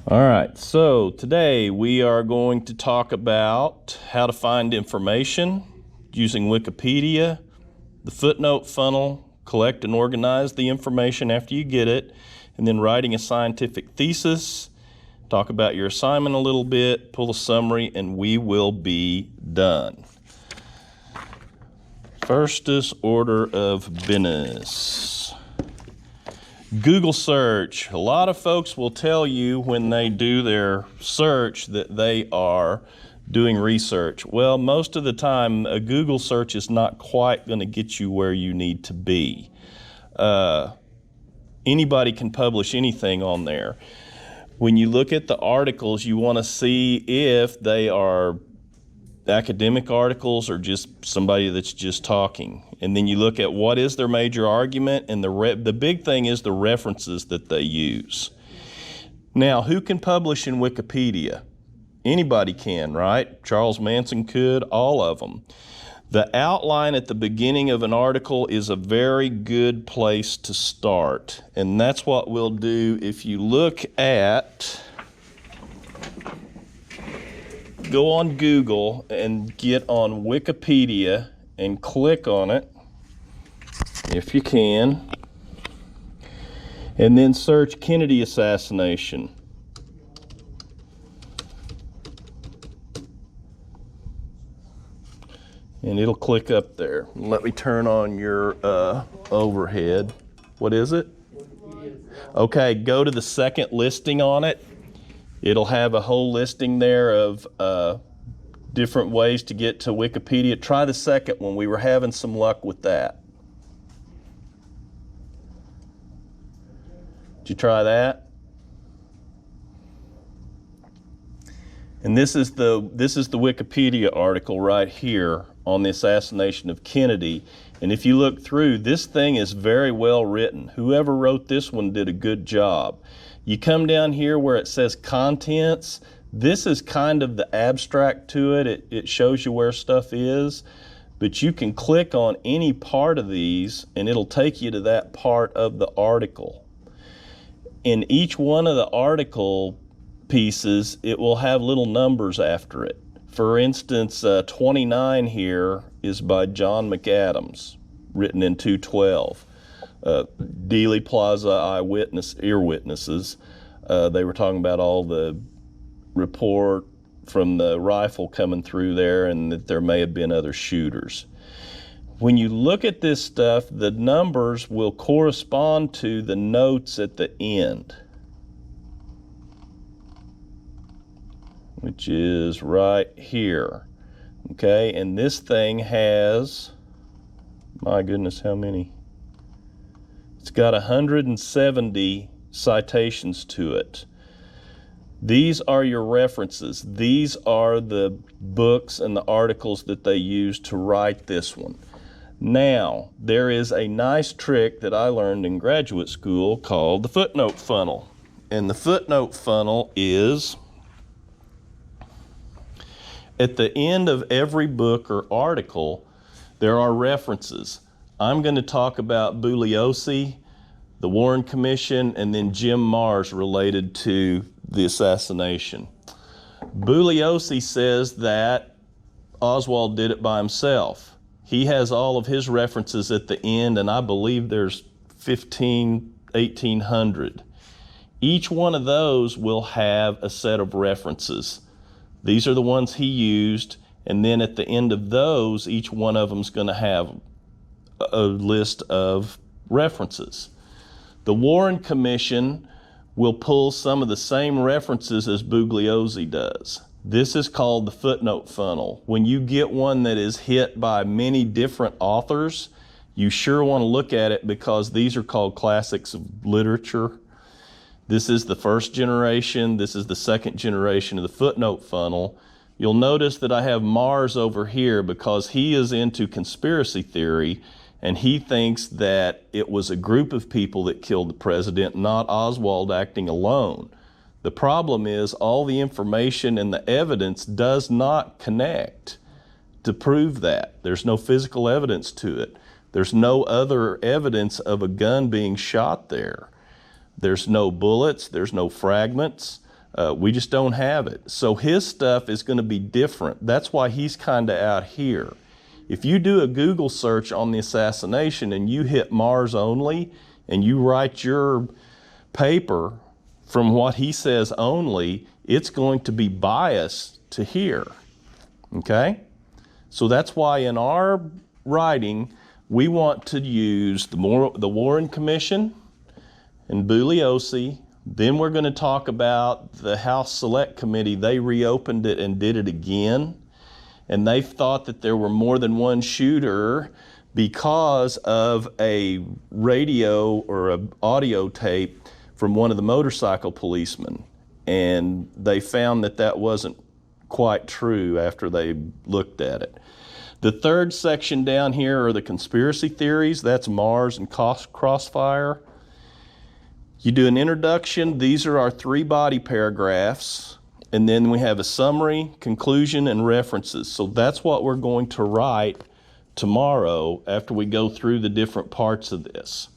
All right, so today we are going to talk about how to find information using Wikipedia, the footnote funnel, collect and organize the information after you get it, and then writing a scientific thesis, talk about your assignment a little bit, pull a summary, and we will be done. First order of business. Google search. A lot of folks will tell you when they do their search that they are doing research. Well, most of the time, a Google search is not quite going to get you where you need to be. Anybody can publish anything on there. When you look at the articles, you want to see if they are academic articles or just somebody that's just talking. And then you look at what is their major argument, and the big thing is the references that they use. Now, who can publish in Wikipedia? Anybody can, right? Charles Manson could, all of them. The outline at the beginning of an article is a very good place to start, and that's what we'll do. If you look at, go on Google and get on Wikipedia and click on it, if you can, and then search Kennedy assassination. And it'll click up there. Let me turn on your overhead. What is it? Okay, go to the second listing on it. It'll have a whole listing there of different ways to get to Wikipedia. Try the second one. We were having some luck with that. Did you try that? And this is the Wikipedia article right here on the assassination of Kennedy. And if you look through, this thing is very well written. Whoever wrote this one did a good job. You come down here where it says contents. This is kind of the abstract to it. It shows you where stuff is, but you can click on any part of these and it'll take you to that part of the article. In each one of the article pieces, it will have little numbers after it. For instance, 29 here is by John McAdams, written in 212. Dealey Plaza ear witnesses. They were talking about all the report from the rifle coming through there and that there may have been other shooters. When you look at this stuff, the numbers will correspond to the notes at the end, which is right here. Okay, and this thing has, my goodness, how many? It's got 170 citations to it. These are your references. These are the books and the articles that they used to write this one. Now, there is a nice trick that I learned in graduate school called the footnote funnel. And the footnote funnel is, at the end of every book or article, there are references. I'm going to talk about Bugliosi, the Warren Commission, and then Jim Marrs related to the assassination. Bugliosi says that Oswald did it by himself. He has all of his references at the end, and I believe there's 1,800. Each one of those will have a set of references. These are the ones he used, and then at the end of those, each one of them is going to have a list of references. The Warren Commission will pull some of the same references as Bugliosi does. This is called the footnote funnel. When you get one that is hit by many different authors, you sure want to look at it because these are called classics of literature. This is the first generation. This is the second generation of the footnote funnel. You'll notice that I have Marrs over here because he is into conspiracy theory, and he thinks that it was a group of people that killed the president, not Oswald acting alone. The problem is all the information and the evidence does not connect to prove that. There's no physical evidence to it. There's no other evidence of a gun being shot there. There's no bullets, there's no fragments. We just don't have it. So his stuff is going to be different. That's why he's kind of out here. If you do a Google search on the assassination and you hit Mars only and you write your paper from what he says only, it's going to be biased to here. Okay? So that's why in our writing, we want to use the Warren Commission and Bugliosi. Then we're going to talk about the House Select Committee. They reopened it and did it again. And they thought that there were more than one shooter because of a radio or an audio tape from one of the motorcycle policemen. And they found that that wasn't quite true after they looked at it. The third section down here are the conspiracy theories. That's Mars and Crossfire. You do an introduction. These are our 3 body paragraphs. And then we have a summary, conclusion, and references. So that's what we're going to write tomorrow after we go through the different parts of this.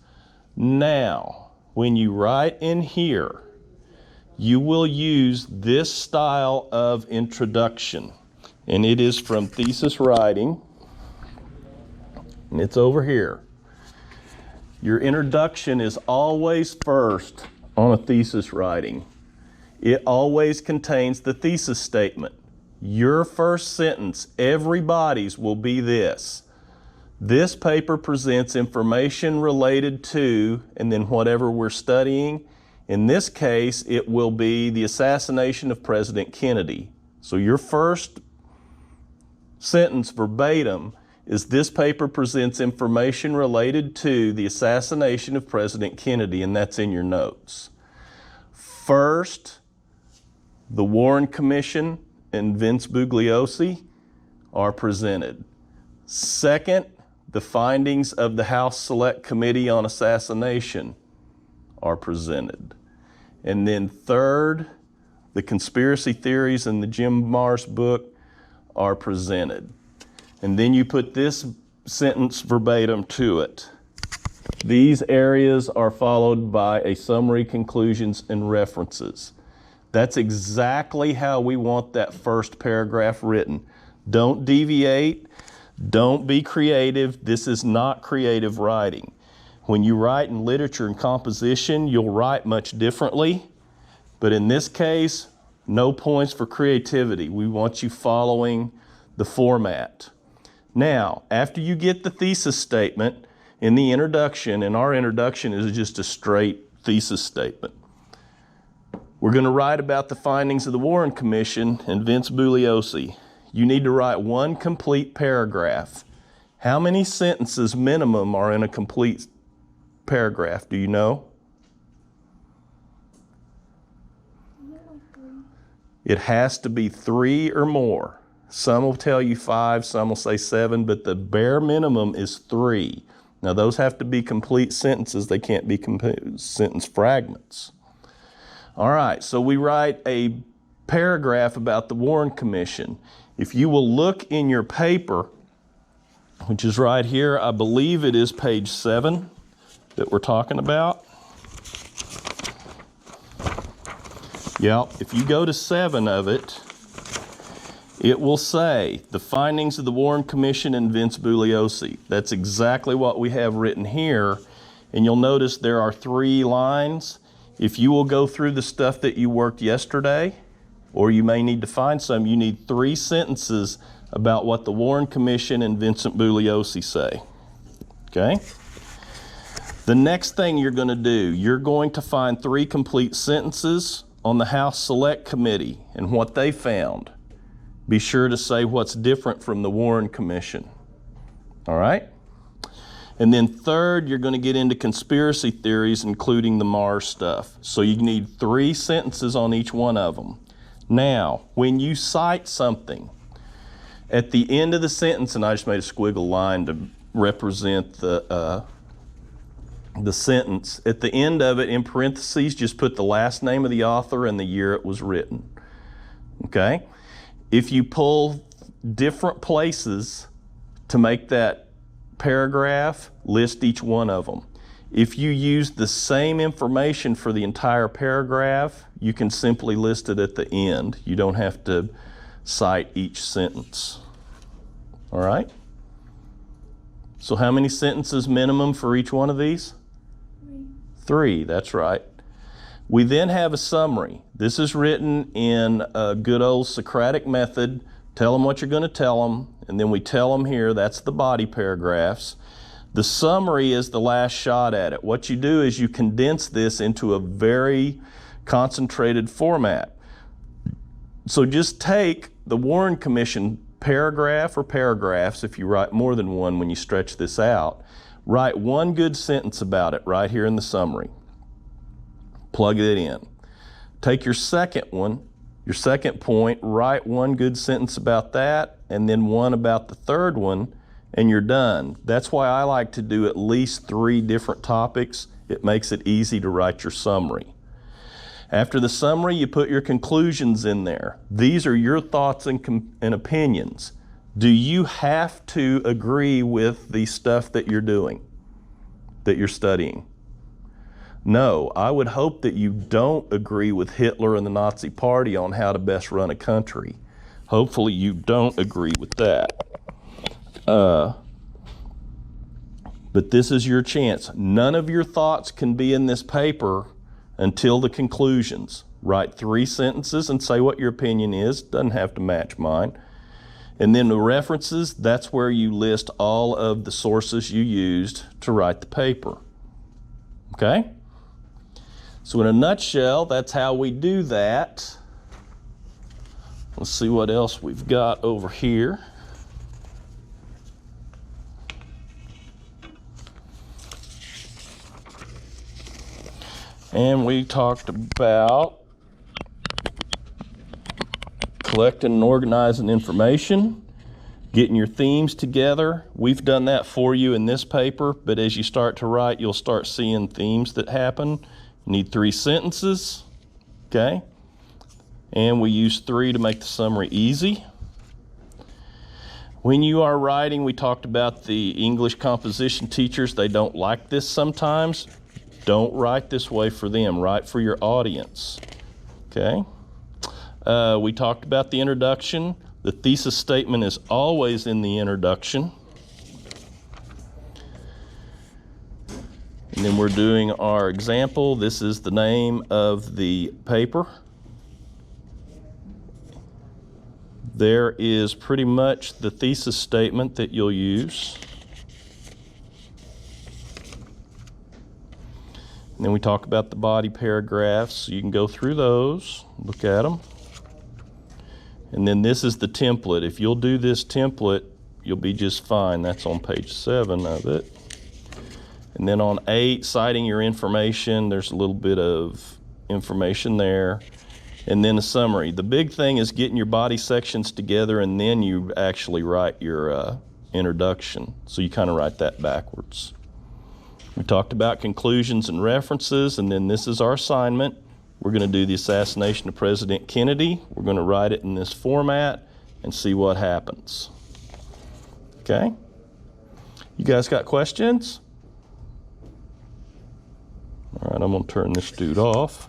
Now, when you write in here, you will use this style of introduction. And it is from thesis writing. And it's over here. Your introduction is always first on a thesis writing. It always contains the thesis statement. Your first sentence, everybody's, will be this. This paper presents information related to, and then whatever we're studying. In this case, it will be the assassination of President Kennedy. So your first sentence verbatim is this paper presents information related to the assassination of President Kennedy, and that's in your notes. First, the Warren Commission and Vince Bugliosi are presented. Second, the findings of the House Select Committee on Assassination are presented. And then third, the conspiracy theories in the Jim Marrs book are presented. And then you put this sentence verbatim to it. These areas are followed by a summary, conclusions, and references. That's exactly how we want that first paragraph written. Don't deviate. Don't be creative. This is not creative writing. When you write in literature and composition, you'll write much differently. But in this case, no points for creativity. We want you following the format. Now, after you get the thesis statement in the introduction, and our introduction is just a straight thesis statement, we're going to write about the findings of the Warren Commission and Vince Bugliosi. You need to write 1 complete paragraph. How many sentences minimum are in a complete paragraph? Do you know? It has to be 3 or more. Some will tell you 5, some will say 7, but the bare minimum is 3. Now those have to be complete sentences. They can't be sentence fragments. All right, so we write a paragraph about the Warren Commission. If you will look in your paper, which is right here, I believe it is page 7 that we're talking about. Yeah, if you go to 7 of it, it will say the findings of the Warren Commission and Vince Bugliosi. That's exactly what we have written here. And you'll notice there are 3 lines. If you will go through the stuff that you worked yesterday, or you may need to find some, you need 3 sentences about what the Warren Commission and Vincent Bugliosi say. Okay? The next thing you're going to do, you're going to find 3 complete sentences on the House Select Committee and what they found. Be sure to say what's different from the Warren Commission. All right? And then third, you're going to get into conspiracy theories, including the Marrs stuff. So you need 3 sentences on each one of them. Now, when you cite something, at the end of the sentence, and I just made a squiggle line to represent the sentence, at the end of it, in parentheses, just put the last name of the author and the year it was written. Okay? If you pull different places to make that paragraph, list each one of them. If you use the same information for the entire paragraph, you can simply list it at the end. You don't have to cite each sentence. All right? So how many sentences minimum for each one of these? 3, that's right. We then have a summary. This is written in a good old Socratic method. Tell them what you're going to tell them, and then we tell them here. That's the body paragraphs. The summary is the last shot at it. What you do is you condense this into a very concentrated format. So just take the Warren Commission paragraph or paragraphs, if you write more than one when you stretch this out, write one good sentence about it right here in the summary. Plug it in. Take your second one, your second point, write one good sentence about that, and then one about the third one, and you're done. That's why I like to do at least 3 different topics. It makes it easy to write your summary. After the summary, you put your conclusions in there. These are your thoughts and opinions. Do you have to agree with the stuff that you're doing, that you're studying? No, I would hope that you don't agree with Hitler and the Nazi Party on how to best run a country. Hopefully you don't agree with that. But this is your chance. None of your thoughts can be in this paper until the conclusions. Write 3 sentences and say what your opinion is. Doesn't have to match mine. And then the references, that's where you list all of the sources you used to write the paper. Okay? So in a nutshell, that's how we do that. Let's see what else we've got over here. And we talked about collecting and organizing information, getting your themes together. We've done that for you in this paper, but as you start to write, you'll start seeing themes that happen. You need 3 sentences, okay? And we use 3 to make the summary easy. When you are writing, we talked about the English composition teachers. They don't like this sometimes. Don't write this way for them. Write for your audience, okay? We talked about the introduction. The thesis statement is always in the introduction. And then we're doing our example. This is the name of the paper. There is pretty much the thesis statement that you'll use. And then we talk about the body paragraphs. So you can go through those, look at them. And then this is the template. If you'll do this template, you'll be just fine. That's on page 7 of it. And then on 8, citing your information, there's a little bit of information there. And then a summary. The big thing is getting your body sections together, and then you actually write your introduction. So you kind of write that backwards. We talked about conclusions and references, and then this is our assignment. We're going to do the assassination of President Kennedy. We're going to write it in this format and see what happens. Okay? You guys got questions? All right, I'm going to turn this dude off.